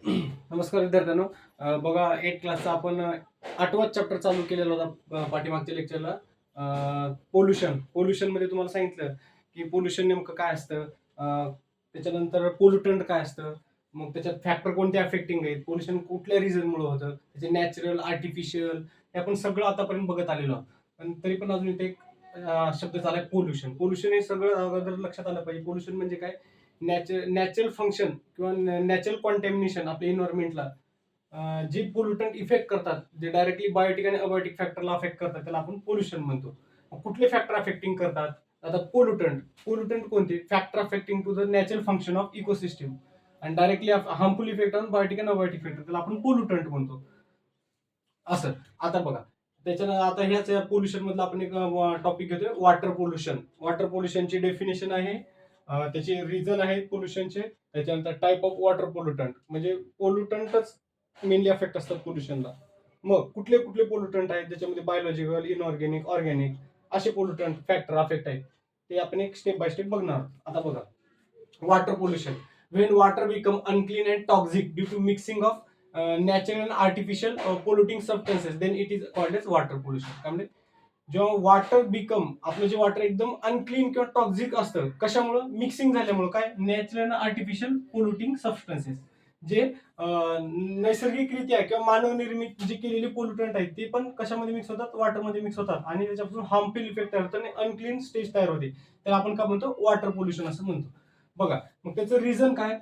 नमस्कार विद्यार्थ्यांनो. बघा 8 क्लासचा आपण 8वाच चॅप्टर चालू केलेला होता पाठीमागच्या लेक्चरला. पोल्युशनमध्ये तुम्हाला सांगितलं की पोल्युशन नेमकं काय असतं, त्याच्यानंतर पोल्युटंट काय असतं, मग त्याच्यात फॅक्टर कोणते अफेक्टिंग आहेत, पोल्युशन कुठल्या रिझनमुळे होतं, त्याचे नॅचरल, आर्टिफिशियल, हे आपण सगळं आतापर्यंत बघत आलेलो आहोत. पण तरी पण अजून इथे एक शब्द झालाय पोल्युशन. पोल्युशन हे सगळं अगोदर लक्षात आलं पाहिजे. पोल्युशन म्हणजे काय? नॅचरल फंक्शन किंवा नॅचरल कॉन्टॅमिनेशन आपल्या इन्व्हायरमेंटला जे पोल्युटंट इफेक्ट करतात, जे डायरेक्टली बायोटिक आणि अबायोटिक फॅक्टरला अफेक्ट करतात, त्याला आपण पोल्युशन म्हणतो. मग कुठले फॅक्टर अफेक्टिंग करतात? आता पोल्युटंट पोल्युटंट कोणते? Factor affecting to the natural function of ecosystem आणि directly harmful effect on biotic आणि अबायोटिक फॅक्टर, त्याला आपण पोल्युटंट म्हणतो. असं. आता बघा, त्याच्यानं आता ह्याच पोल्युशन मधला आपण एक टॉपिक घेतोय, वॉटर पोल्युशन. वॉटर पोल्युशनची डेफिनेशन आहे, त्याचे रिझन आहेत पोल्युशनचे. त्याच्यानंतर टाईप ऑफ वॉटर पोल्युटंट, म्हणजे पोल्युटंटच मेनली अफेक्ट असतात पोल्युशनला. मग कुठले कुठले पोल्युटंट आहेत ज्याच्यामध्ये बायोलॉजिकल, इनऑर्गॅनिक, ऑर्गॅनिक असे पोल्युटंट फॅक्टर अफेक्ट आहेत, ते आपण एक स्टेप बाय स्टेप बघणार आहोत. आता बघा, water pollution. When water become unclean and toxic due to mixing of natural and artificial polluting substances, then it is called as water pollution. काय म्हणजे जेव्हा वॉटर बिकम, आपलं जे वॉटर एकदम अनक्लीन किंवा टॉक्सिक असतं, कशामुळं? मिक्सिंग झाल्यामुळं. काय? Natural and artificial polluting substances, जे नैसर्गिकरित्या किंवा मानव निर्मित जे केलेले पोल्युटंट आहेत, ते पण कशामध्ये मिक्स होतात? वॉटरमध्ये मिक्स होतात आणि त्याच्यापासून हार्मफुल इफेक्ट तयार होतात आणि अनक्लीन स्टेज तयार होते. त्याला आपण काय म्हणतो? वॉटर पोल्युशन असं म्हणतो. बघा, मग त्याचं रिझन काय?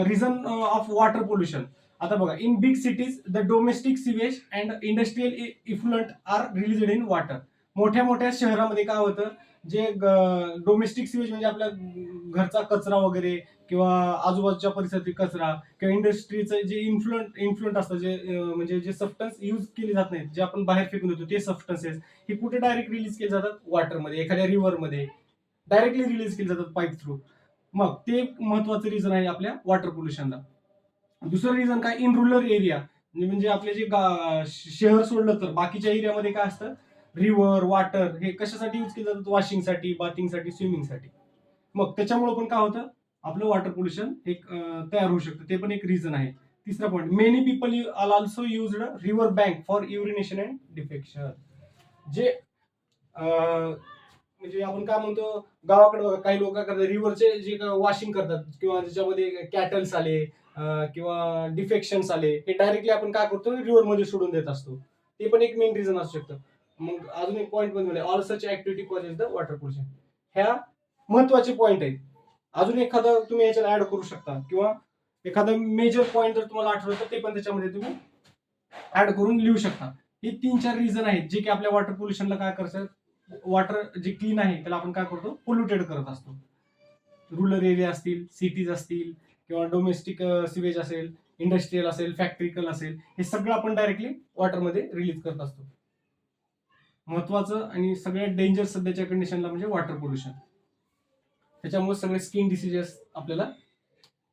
Reason of water pollution. आता बघा, in big cities the domestic sewage and industrial effluent are released in water. मोठ्या मोठ्या शहरामध्ये काय होतं? जे डोमेस्टिक सिवेज म्हणजे आपल्या घरचा कचरा वगैरे किंवा आजूबाजूच्या परिसरातील कचरा किंवा इंडस्ट्रीचं जे इन्फ्लुएंट असतं, जे म्हणजे जे सबस्टन्स यूज केले जात नाहीत, जे आपण बाहेर फेकून देतो, ते सबस्टन्सेस हे कुठे डायरेक्ट रिलीज केले जातात? वॉटरमध्ये, एखाद्या रिव्हरमध्ये डायरेक्टली रिलीज केले जातात पाईप थ्रू. मग ते महत्वाचं रिझन आहे आपल्या वॉटर पोल्युशनला. दुसरं रिझन काय? इन रुरल एरिया, म्हणजे आपले जे शहर सोडलं तर बाकीच्या एरियामध्ये काय असतं? रिव्हर, वॉटर हे कशासाठी यूज केले जातात? वॉशिंगसाठी, बाथिंगसाठी, स्विमिंगसाठी. मग त्याच्यामुळे पण काय होतं? आपलं वॉटर पोल्युशन एक तयार होऊ शकतं. ते पण एक रिझन आहे. तिसरा point, many people are also used river bank for urination and defecation. जे म्हणजे आपण काय म्हणतो, गावाकडे बघा काही लोक करतात, रिव्हरचे जे वॉशिंग करतात किंवा ज्याच्यामध्ये कॅटल्स आले किंवा डिफेक्शन्स आले, हे डायरेक्टली आपण काय करतो? रिव्हर मध्ये सोडून देत असतो. ते पण एक मेन रिझन असू शकतं. मग अजून एक पॉईंट पण all such activity causes the water pollution. ह्या महत्वाचे पॉईंट आहेत. अजून एखादा तुम्ही याच्यात ऍड करू शकता किंवा एखादा मेजर पॉईंट जर तुम्हाला आठवलं तर ते पण त्याच्यामध्ये तुम्ही ऍड करून लिहू शकता. हे 3-4 रिझन आहेत जे की आपल्या वॉटर पोल्युशनला काय करतात? वॉटर जे क्लीन आहे त्याला आपण काय करतो? पोल्युटेड करत असतो. रुरल एरिया असतील, सिटीज असतील किंवा डोमेस्टिक सिवेज असेल, इंडस्ट्रियल असेल, फॅक्ट्रिकल असेल, हे सगळं आपण डायरेक्टली वॉटरमध्ये रिलीज करत असतो. महत्वाचं आणि सगळ्यात डेंजर सध्याच्या कंडिशनला म्हणजे वॉटर पोल्युशन. त्याच्यामुळे सगळे स्किन डिसीजेस आपल्याला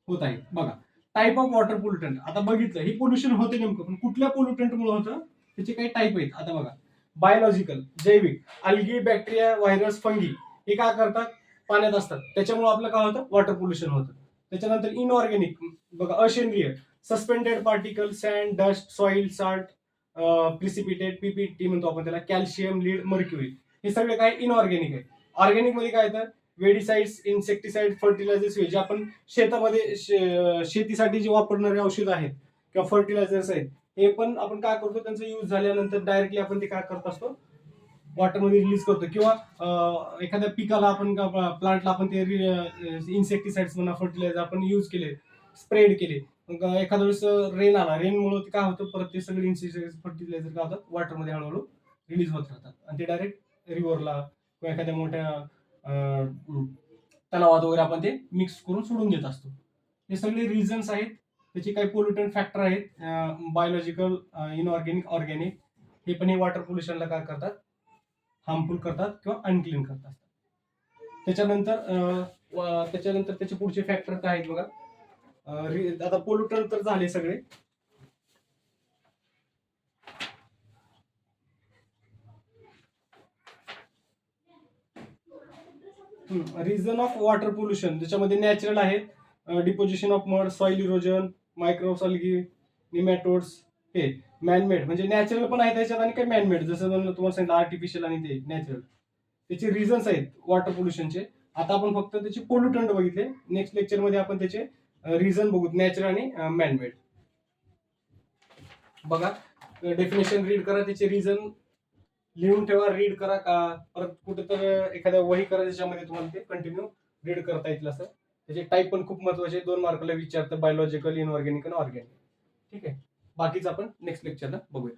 होत आहेत. बघा, टाईप ऑफ वॉटर पोल्युटंट. आता बघितलं हे पोल्युशन होते नेमकं, पण कुठल्या पोल्युटंटमुळे होतं? त्याचे काही टाईप आहेत. आता बघा, बायोलॉजिकल, जैविक, अल्गी, बॅक्टेरिया, व्हायरस, फंगी हे काय करतात? पाण्यात असतात. त्याच्यामुळे आपलं काय होतं? वॉटर पोल्युशन होतं. त्याच्यानंतर इनऑर्गॅनिक, बघा, असेंद्रिय, suspended particle, sand, dust, soil, salt, precipitate, PPT म्हणतो आपण त्याला, कॅल्शियम, लीड, मर्क्युरी, हे सगळे काय? इनऑर्गॅनिक आहे. ऑर्गॅनिक मध्ये काय येतं? वेडीसाइड्स, इन्सेक्टिसाइड, फर्टिलायझर्स, जे आपण शेतामध्ये शेतीसाठी जे वापरणारे औषध आहेत किंवा फर्टिलायझर्स आहेत, हे पण आपण काय करतो? त्यांचा युज झाल्यानंतर डायरेक्टली आपण ते काय करत असतो? वॉटरमध्ये रिलीज करतो. किंवा एखाद्या पिकाला आपण, प्लांटला आपण ते इन्सेक्टिसाइड्स म्हणा, फर्टिलायझर आपण युज केले, स्प्रेड केले. मग एखाद्या वेळेस रेन आला, रेनमुळे काय होतं? परत ते सगळे इन्सेक्टिसाइड, फर्टिलायझर काय होतात? वॉटरमध्ये हळूहळू रिलीज होत राहतात आणि ते डायरेक्ट रिव्हरला किंवा एखाद्या मोठ्या तलावात वगैरे आपण ते मिक्स करून सोडून देत असतो. हे सगळे रिझन्स आहेत. त्याचे काही पोल्युटंट फॅक्टर आहेत, बायोलॉजिकल, इनऑर्गॅनिक, ऑर्गॅनिक. हे पण हे वॉटर पोल्युशनला काय करतात? हार्मफुल करतात किंवा अनक्लीन करतात. त्याच्यानंतर त्याचे पुढचे फॅक्टर काय आहेत बघा. आता पोल्युटंट तर झाले सगळे. रिझन ऑफ वॉटर पोल्युशन, ज्याच्यामध्ये नॅचरल आहेत, deposition of mud, soil erosion, microalgae, nematodes, हे मॅनमेड म्हणजे नॅचरल पण आहे त्याच्यात आणि काही मॅनमेड, जसं म्हणलं तुम्हाला सांगितलं आर्टिफिशियल आणि ते नॅचरल. त्याचे रिझन्स आहेत वॉटर पोल्युशनचे. आता आपण फक्त त्याचे पोल्युटंट बघितले. नेक्स्ट लेक्चरमध्ये आपण त्याचे रिझन बघू, नॅचरल आणि मॅनमेड. बघा, डेफिनेशन रीड करा, त्याचे रिझन लिहून ठेवा, रीड करा, का परत कुठे तर एखाद्या वही करा ज्याच्यामध्ये तुम्हाला ते कंटिन्यू रीड करता येतील. असं त्याचे टाईप पण खूप महत्वाचे, 2 मार्कला विचारतं, बायोलॉजिकल, इनऑर्गॅनिक आणि ऑर्गॅनिक. ठीक आहे, बाकीचं आपण नेक्स्ट लेक्चरला बघूया.